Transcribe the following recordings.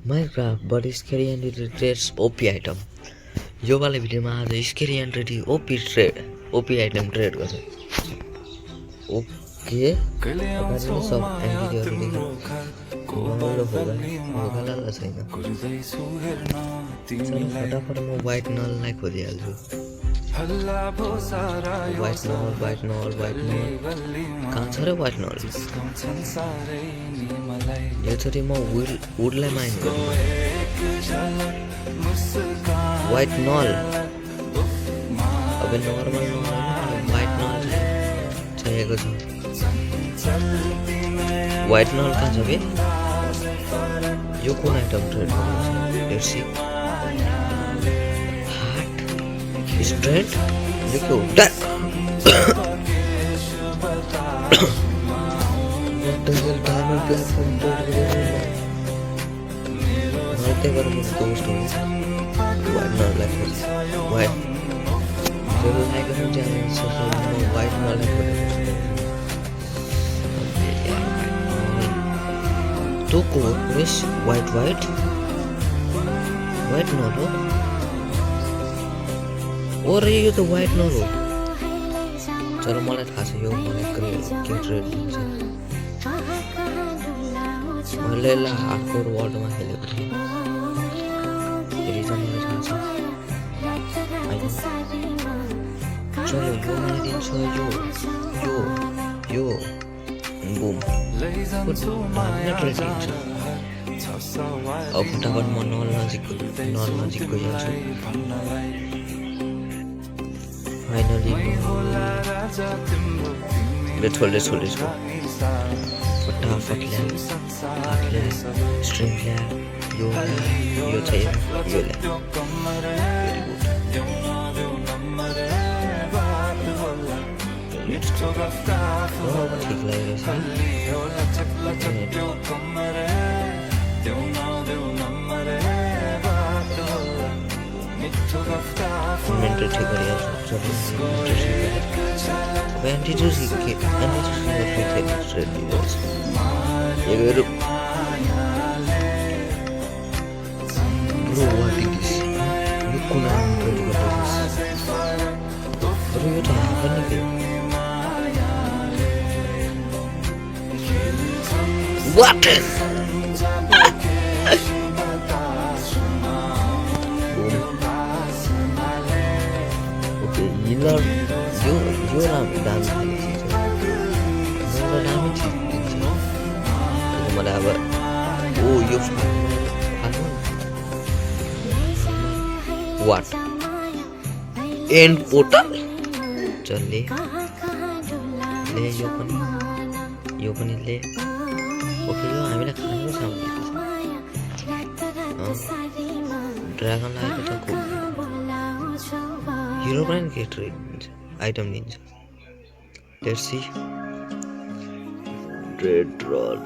Minecraft but scary and trades OP item. यो वाला भिडियोमा आज scary entry OP item trade गर्छ। ओके अगाडि सब एन्ट्रीहरु देख्नु नर्मल भोगाला छैन। फटाफट म व्हाइट नललाई खोजिहाल्छु। व्हाइट नल कहाँ छ र व्हाइट नल? यसरी म वुडलाई माइन गर्छु। व्हाइट नल अब नर्मल नल व्हाइट नल चाहिएको छ। व्हाइट नल कहाँ छ बे? यो कुन आइटम ट्रेड गर्नुपर्छ? Let's see. हार्ट स्ट्रेंथ यो के हो? डायमंड प्लेटफॉर्म ट्रेड गर्नु नते गर्नु दोस्त हो। व्हाइट नल लाइक व्हाइट जो लाइक गर्नु जाने छ व्हाइट नल लाइक तो को मिस व्हाइट नल हो। और यो त व्हाइट नल हो। तर मलाई थाहा छ यो मलाई के ट्रेड दिन्छ। मैले ला हार्डकोर वर्ल्डमा खेलेको थिएँ। फेरि चाहिँ मलाई थाहा छ। चलो यो मलाई दिन्छ यो बुम ट्रेड दिन्छ। अब फटाफट म नल नजिक गइहाल्छु। फाइनली लेट्स गो फटाफट ल्याए स्ट्रिङ ल्याए यो चाहियो यो ल्याए। ठीक लागिरहेछ। इन्भेन्ट्री ठिक गरिहाल्छु। अब एन्टिट्रेड Bro, what is this? You couldn't tell what it is. Bro, you don't have anything. What? Okay, you're What? End portal? चल ले यो पनि ले। ओके यो हामीलाई खानु छ। ड्रागन लागेको छ को हिरो पनि के ट्रेड दिन्छ आइटम दिन्छ। लेट्स सी रेड रड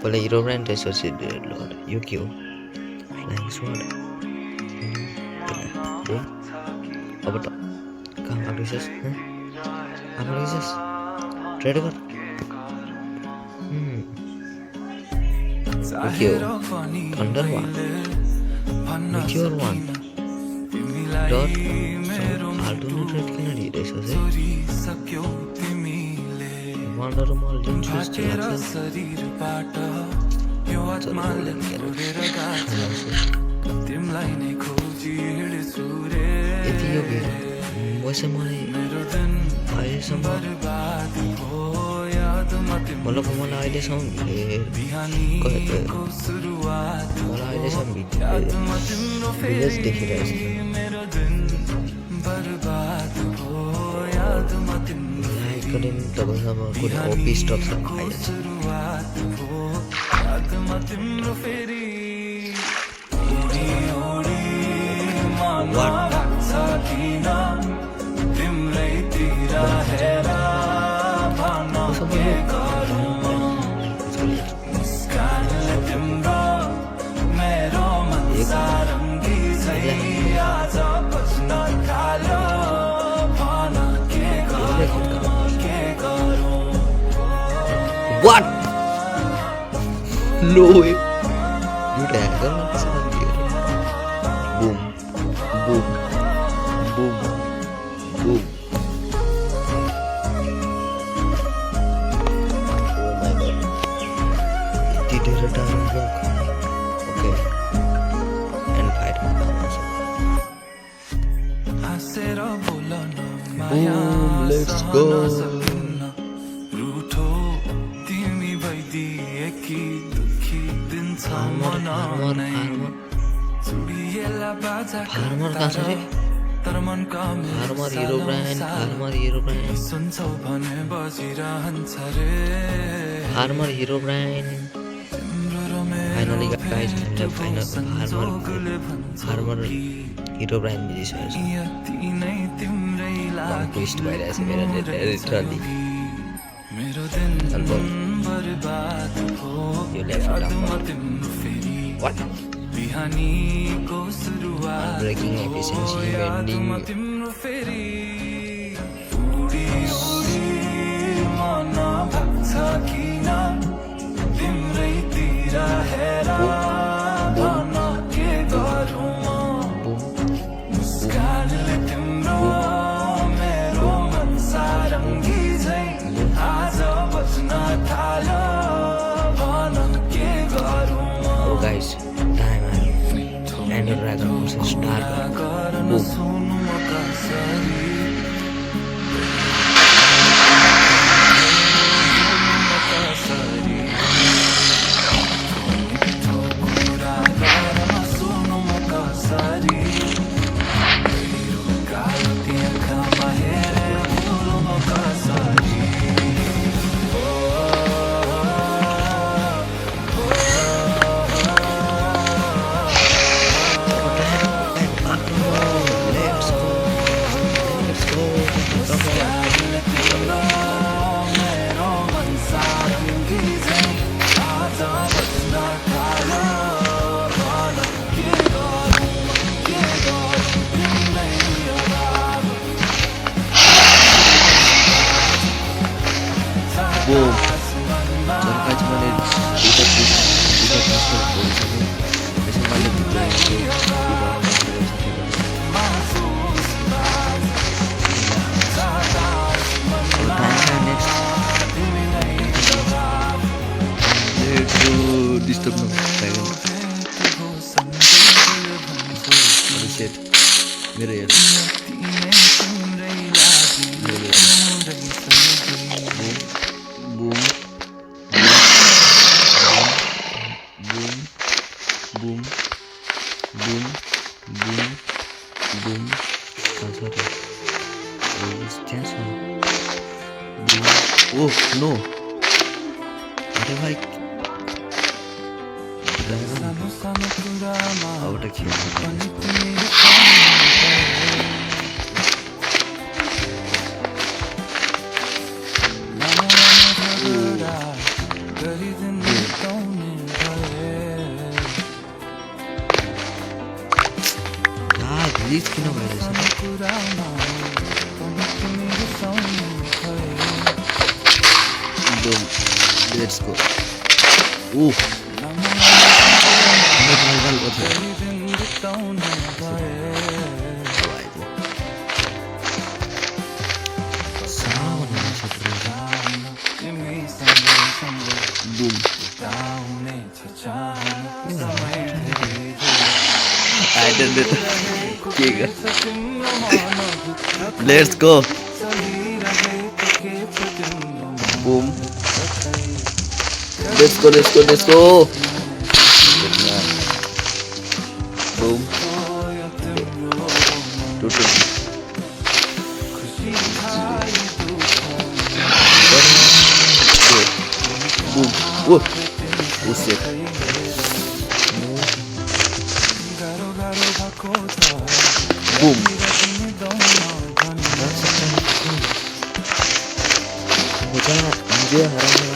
पहिले हिरो ब्रान्ड त्यसपछि रेड रड यो के हो? Flying sword. अब त कहाँ आउँदैछस्? ट्रेड गर। के हो? Thunder one meteor one dot फाल्टु ट्रेड किन दिइरहेछस्? वन्डर मल लिन्छु जस्तो लाग्छ। यति यो के वैसे मलाई अहिलेसम्म भिलेज देखिरहेछ। लाइक गरेर तपाईँसँग कुनै ओपी स्टक छ आइहाल्छ। What? No way. You dagger boom, boom, boom, boom. Oh my god. It did a turn block. Okay. And fight. Boom, let's go. Farmer कहाँ छ रे फार्मर हिरोब्राइन फाइनली गाइस हामीले farmer हिरोब्राइन मिलिसकेको छ ट्विस्ट भइरहेछ मेरो literally यो left What? Breaking efficiency bending Oh guys, time and the dragon versus start. Boom. Boom. Jangan cuma lihat kita besok malam kita itu next. Let's go disturb no dragon. Holy shit. Mirror. Boom. Boom. Boom. Boom. Boom. Oh, sorry. Resistance one. Boom. Oh no. What have I? Out of here. Release किन भइरहेछ Boom. Let's go. Ooh. Boom. I did it. Let's go. Boom. Let's go. Boom. Boom. Whoa. Oh shit. Boom. मुझे हराना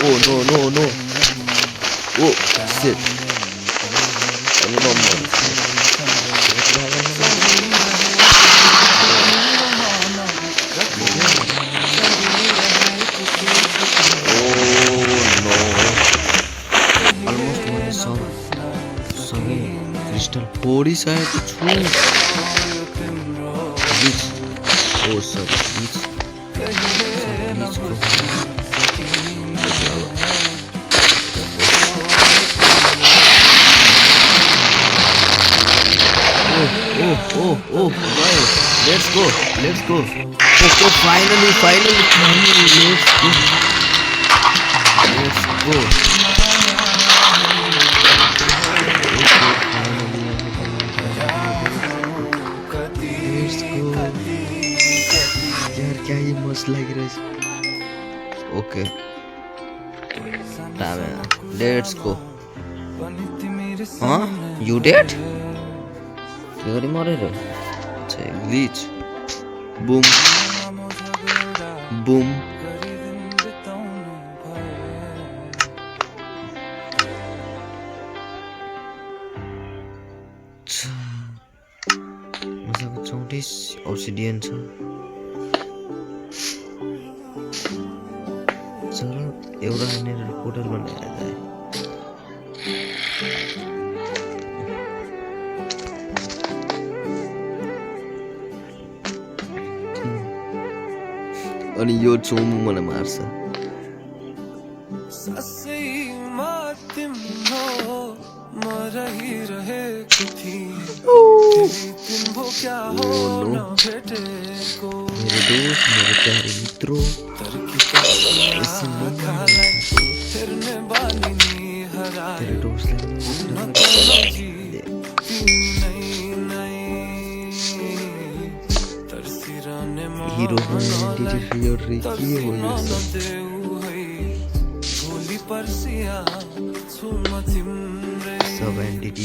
Oh no. Oh shit. Almost मैले सबै crystal फोडिसकेको छु Let's go. Finally, let's go. यार क्या ही मस्त लग रहा है. Okay. Let's go. Huh? You dead? You're mare re. Glitch. Boom. मसँग 34 ऑब्सिडियन छ. चलो एउटा हानेर पोर्टल बनाएर जाए. अनि यो चोमु मलाई मार्छ. मेरे दोस्त, मेरे प्यारे मित्रों, तेरे दोस्त हीरो सब एंटिटी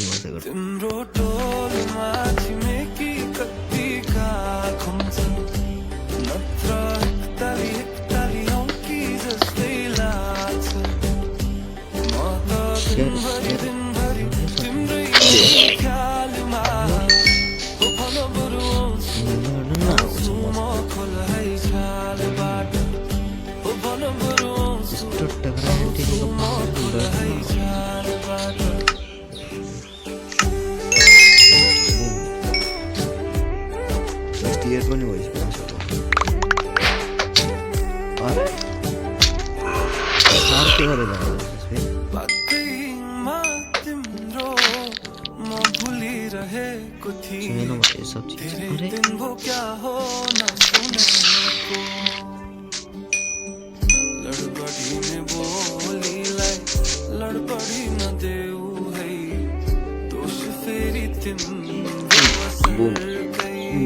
पनि भइसक्यो.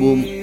Boom.